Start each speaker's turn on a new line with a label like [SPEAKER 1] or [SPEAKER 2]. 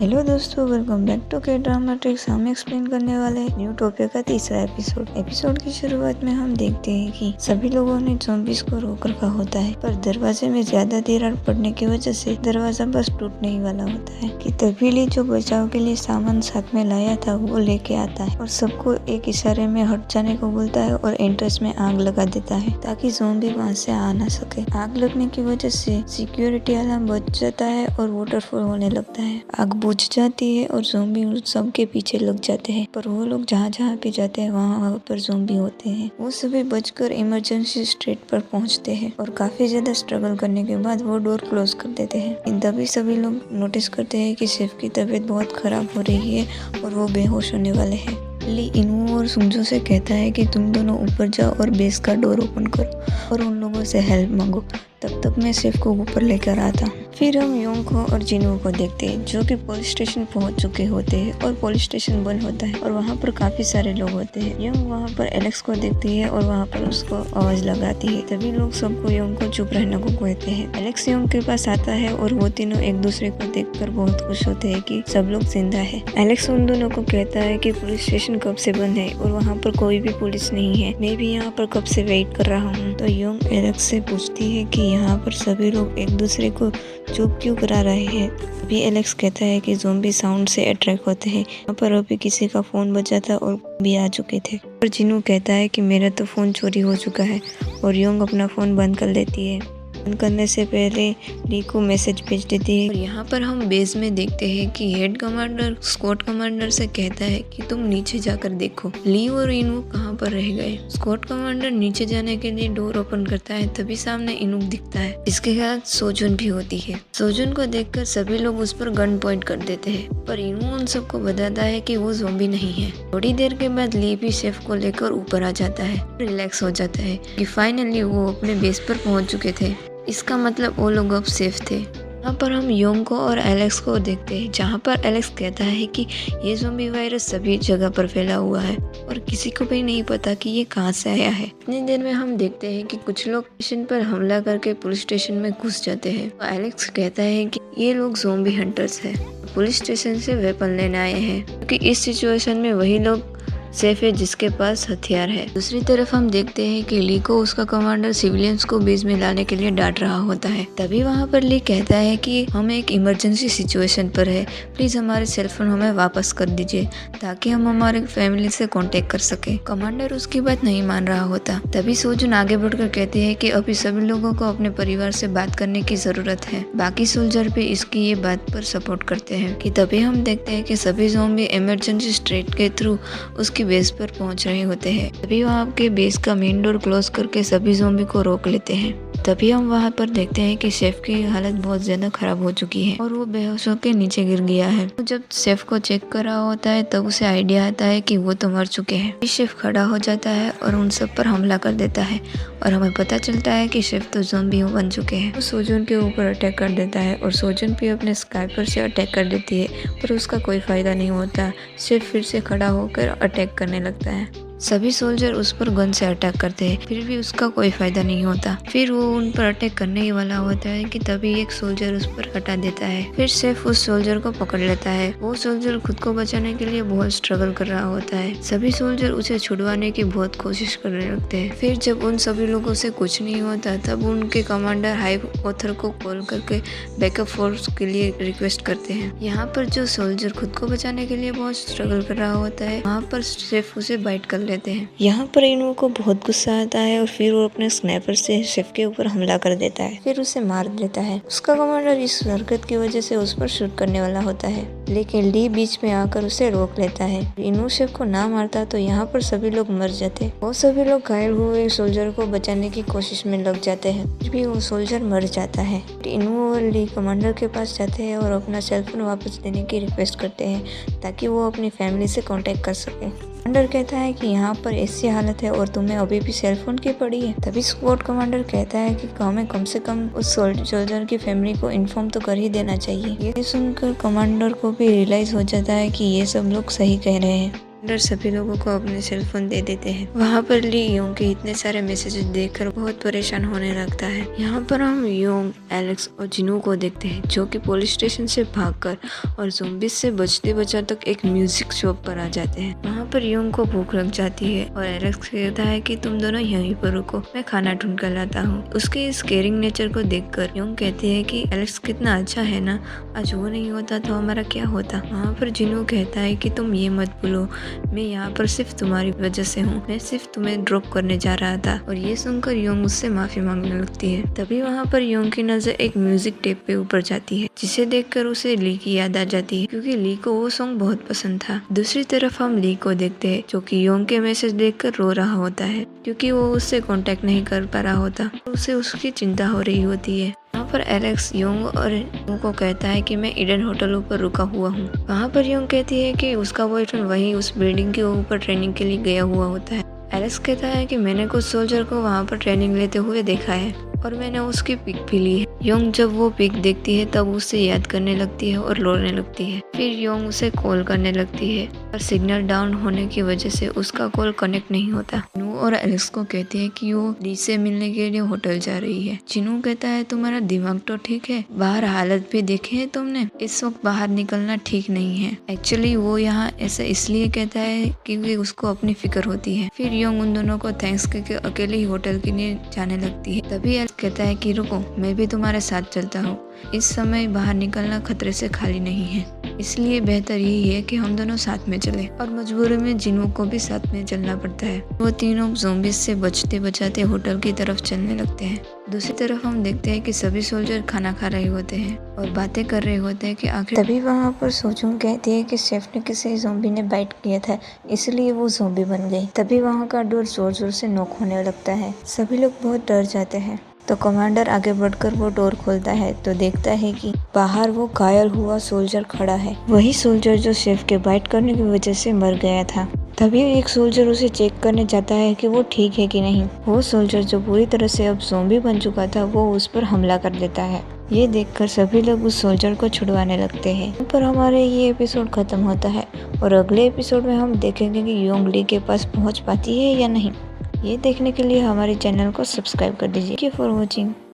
[SPEAKER 1] Hello दोस्तों, welcome back to के drama tricks. हम एक्सप्लेन करने वाले हैं न्यूटोपिया का तीसरा एपिसोड की शुरुआत में हम देखते हैं कि सभी लोगों ने ज़ॉम्बीज़ को रोक रखा होता है, पर दरवाजे में ज्यादा दरार पड़ने की वजह से दरवाजा बस टूटने ही वाला होता है कि तभी ली जो बचाव के लिए सामान साथ में लाया था वो लेके आता है और सबको एक इशारे में हट जाने को बोलता है और एंट्रेंस में आग लगा देता है ताकि ज़ॉम्बी वहाँ से आ ना सके। आग लगने की वजह से सिक्योरिटी अलार्म बच जाता है और वाटरफॉल होने लगता है। आग बुझ जाती है और ज़ॉम्बी सबके पीछे लग जाते हैं, पर वो लोग जहाँ पे जाते हैं वहाँ पर ज़ॉम्बी होते हैं। वो सभी बचकर इमरजेंसी स्ट्रीट पर पहुँचते हैं और काफी ज्यादा स्ट्रगल करने के बाद वो डोर क्लोज कर देते हैं। तभी सभी लोग नोटिस करते हैं कि शेफ की तबीयत बहुत खराब हो रही है और वो बेहोश होने वाले हैं। ली इनू और सुंजो से कहता है कि तुम दोनों ऊपर जाओ और बेस का डोर ओपन करो और उन लोगों से हेल्प मांगो, तब तक मैं शेफ को ऊपर लेकर आता हूँ। फिर हम योंग को और जिनू को देखते हैं जो कि पुलिस स्टेशन पहुंच चुके होते हैं और पुलिस स्टेशन बंद होता है और वहाँ पर काफी सारे लोग होते हैं। योंग वहाँ पर एलेक्स को देखती है और वहाँ पर उसको आवाज लगाती है। तभी लोग सबको योंग को चुप रहने को कहते हैं। एलेक्स योंग के पास आता है और वो तीनों एक दूसरे को देखकर बहुत खुश होते हैं कि सब लोग जिंदा है। एलेक्स उन दोनों को कहता है कि पुलिस स्टेशन कब से बंद है और वहाँ पर कोई भी पुलिस नहीं है, मैं भी यहाँ पर कब से वेट कर रहा हूँ। तो योंग एलेक्स से पूछती है कि यहाँ पर सभी लोग एक दूसरे को चुप क्यों करा रहे हैं। अभी एलेक्स कहता है कि ज़ॉम्बी साउंड से अट्रैक्ट होते हैं। यहाँ पर अभी किसी का फोन बजा था और भी आ चुके थे। और जिनू कहता है कि मेरा तो फोन चोरी हो चुका है और योंग अपना फोन बंद कर लेती है। बंद करने से पहले ली को मैसेज भेज देती है। और यहाँ पर हम बेस में देखते हैं कि हेड कमांडर स्कॉट कमांडर से कहता है कि तुम नीचे जाकर देखो ली और इनू कहाँ पर रह गए। स्कॉट कमांडर नीचे जाने के लिए डोर ओपन करता है, तभी सामने इनू दिखता है, इसके साथ सोजन भी होती है। सोजन को देखकर सभी लोग उस पर गन पॉइंट कर देते हैं, पर इनू उन सबको बताता है कि वो ज़ॉम्बी नहीं है। थोड़ी देर के बाद ली भी शेफ को लेकर ऊपर आ जाता है, रिलैक्स हो जाता है कि फाइनली वो अपने बेस पर पहुंच चुके थे। इसका मतलब वो लोग अब सेफ थे। यहाँ पर हम योंग को और एलेक्स को देखते हैं, जहाँ पर एलेक्स कहता है कि ये ज़ॉम्बी वायरस सभी जगह पर फैला हुआ है और किसी को भी नहीं पता कि ये कहाँ से आया है। इतनी देर में हम देखते हैं कि कुछ लोग स्टेशन पर हमला करके पुलिस स्टेशन में घुस जाते हैं। तो एलेक्स कहता है कि ये लोग ज़ॉम्बी हंटर्स है, पुलिस स्टेशन से वेपन लेने आए हैं, क्योंकि इस सिचुएशन में वही लोग सेफ है जिसके पास हथियार है। दूसरी तरफ हम देखते हैं कि ली को उसका कमांडर सिविलियंस को बेस में लाने के लिए डांट रहा होता है। तभी वहाँ पर ली कहता है कि हम एक इमरजेंसी सिचुएशन पर है, प्लीज हमारे सेलफोन हमें वापस कर दीजिए ताकि हम हमारे फैमिली से कांटेक्ट कर सके। कमांडर उसकी बात नहीं मान रहा होता। तभी सोजन आगे बढ़कर कहते हैं कि अभी सभी लोगों को अपने परिवार से बात करने की जरूरत है। बाकी सोल्जर भी इसकी ये बात पर सपोर्ट करते हैं कि तभी हम देखते हैं कि सभी ज़ॉम्बी इमरजेंसी स्ट्रेट के थ्रू उसकी बेस पर पहुंच रहे होते हैं। तभी वहाँ के बेस का मेन डोर क्लोज करके सभी ज़ॉम्बी को रोक लेते हैं। तभी हम वहाँ पर देखते हैं कि शेफ की हालत बहुत ज्यादा खराब हो चुकी है और वो बेहोश होकर नीचे गिर गया है। तो जब शेफ को चेक कर रहा होता है तब उसे आइडिया आता है कि वो तो मर चुके हैं। शेफ खड़ा हो जाता है और उन सब पर हमला कर देता है और हमें पता चलता है कि शेफ तो ज़ॉम्बी बन चुके हैं। वो सोजन के ऊपर अटैक कर देता है और सोजन भी अपने स्काइपर से अटैक कर देती है, पर उसका कोई फायदा नहीं होता। शेफ फिर से खड़ा होकर अटैक करने लगता है। सभी सोल्जर उस पर गन से अटैक करते हैं, फिर भी उसका कोई फायदा नहीं होता। फिर वो उन पर अटैक करने ही वाला होता है कि तभी एक सोल्जर उस पर हटा देता है। फिर शेफ उस सोल्जर को पकड़ लेता है। वो सोल्जर खुद को बचाने के लिए बहुत स्ट्रगल कर रहा होता है। सभी सोल्जर उसे छुड़वाने की बहुत कोशिश करने लगते हैं। फिर जब उन सभी लोगों से कुछ नहीं होता तब उनके कमांडर हाई ऑथर को कॉल करके बैकअप फोर्स के लिए रिक्वेस्ट करते हैं। यहाँ पर जो सोल्जर खुद को बचाने के लिए बहुत स्ट्रगल कर रहा होता है, वहाँ पर शेफ उसे बाइट कर लेते हैं। यहाँ पर इनू को बहुत गुस्सा आता है और फिर वो अपने स्नाइपर से शेफ के ऊपर हमला कर देता है, फिर उसे मार देता है। उसका कमांडर इस हरकत की वजह से उस पर शूट करने वाला होता है, लेकिन ली बीच में आकर उसे रोक लेता है। इनू शेफ को ना मारता तो यहाँ पर सभी लोग मर जाते। वो सभी लोग घायल हुए सोल्जर को बचाने की कोशिश में लग जाते हैं, फिर भी वो सोल्जर मर जाता है। इनू और ली कमांडर के पास जाते हैं और अपना सेलफोन वापस देने की रिक्वेस्ट करते हैं ताकि वो अपनी फैमिली से कांटेक्ट कर सके। कमांडर कहता है कि यहाँ पर ऐसी हालत है और तुम्हें अभी भी सेलफोन की पड़ी है। तभी स्क्वाड कमांडर कहता है कि हमें कम से कम उस सोल्जर की फैमिली को इन्फॉर्म तो कर ही देना चाहिए। ये सुनकर कमांडर को भी रियलाइज हो जाता है कि ये सब लोग सही कह रहे हैं। कमांडर सभी लोगों को अपने सेल फोन दे देते हैं। वहाँ पर ली योंग के इतने सारे मैसेजेस देखकर बहुत परेशान होने लगता है। यहाँ पर हम योंग, एलेक्स और जिनू को देखते हैं जो कि पुलिस स्टेशन से भागकर और ज़ॉम्बीज से बचते बचा तक एक म्यूजिक शॉप पर आ जाते हैं। वहाँ पर योंग को भूख लग जाती है और एलेक्स कहता है कि तुम दोनों यहीं पर रुको, मैं खाना ढूंढ कर लाता हूँ। उसके इस केयरिंग नेचर को देखकर योंग कहती है कि एलेक्स कितना अच्छा है ना, आज वो नहीं होता तो हमारा क्या होता। वहाँ पर जिनू कहता है कि तुम ये मत भूलो, मैं यहाँ पर सिर्फ तुम्हारी वजह से हूँ, मैं सिर्फ तुम्हें ड्रॉप करने जा रहा था। और ये सुनकर योंग उससे माफी मांगने लगती है। तभी वहाँ पर योंग की नजर एक म्यूजिक टेप पे ऊपर जाती है जिसे देखकर उसे ली की याद आ जाती है क्योंकि ली को वो सॉन्ग बहुत पसंद था। दूसरी तरफ हम ली को देखते हैं जो कि योंग के मैसेज देखकर रो रहा होता है क्योंकि वो उससे कांटेक्ट नहीं कर पा रहा होता। उसे उसकी चिंता हो रही होती है। वहाँ पर एलेक्स योंग और योंग को कहता है कि मैं ईडन होटल पर रुका हुआ हूँ। वहाँ पर योंग कहती है कि उसका बॉयफ्रेंड वहीं उस बिल्डिंग के ऊपर ट्रेनिंग के लिए गया हुआ होता है। एलेक्स कहता है कि मैंने कुछ सोल्जर को वहाँ पर ट्रेनिंग लेते हुए देखा है और मैंने उसकी पिक भी ली है। योंग जब वो पिक देखती है तब उसे याद करने लगती है और रोने लगती है। फिर योंग उसे कॉल करने लगती है पर सिग्नल डाउन होने की वजह से उसका कॉल कनेक्ट नहीं होता। जिनू और एलेक्स को कहती है कि वो ली से मिलने के लिए होटल जा रही है। जिनू कहता है तुम्हारा दिमाग तो ठीक है, बाहर हालत भी देखे है तुमने, इस वक्त बाहर निकलना ठीक नहीं है। एक्चुअली वो यहाँ ऐसा इसलिए कहता है क्योंकि उसको अपनी फिक्र होती है। फिर योंग उन दोनों को थैंक्स करके अकेले ही होटल के लिए जाने लगती है। तभी एलेक्स कहता है कि रुको, मैं भी तुम्हारे साथ चलता हूँ, इस समय बाहर निकलना खतरे से खाली नहीं है, इसलिए बेहतर यही है कि हम दोनों साथ में चलें। और मजबूरी में जिनू को भी साथ में चलना पड़ता है। वो तीनों ज़ॉम्बीज से बचते बचाते होटल की तरफ चलने लगते हैं। दूसरी तरफ हम देखते हैं कि सभी सोल्जर खाना खा रहे होते हैं और बातें कर रहे होते हैं कि आखिर। तभी वहाँ पर सोचूं कहती है कि शेफ ने किसी ज़ॉम्बी ने बाइट किया था इसलिए वो ज़ॉम्बी बन गई। तभी वहाँ का डोर जोर जोर से नॉक होने लगता है। सभी लोग बहुत डर जाते हैं तो कमांडर आगे बढ़कर वो डोर खोलता है तो देखता है कि बाहर वो घायल हुआ सोल्जर खड़ा है, वही सोल्जर जो शेफ के बाइट करने की वजह से मर गया था। तभी एक सोल्जर उसे चेक करने जाता है कि वो ठीक है कि नहीं। वो सोल्जर जो पूरी तरह से अब ज़ॉम्बी बन चुका था वो उस पर हमला कर देता है। ये देखकर सभी लोग उस सोल्जर को छुड़वाने लगते हैं। यहाँ पर हमारे ये एपिसोड खत्म होता है और अगले एपिसोड में हम देखेंगे कि योंग ली के पास पहुँच पाती है या नहीं। ये देखने के लिए हमारे चैनल को सब्सक्राइब कर दीजिए। Thank you for watching.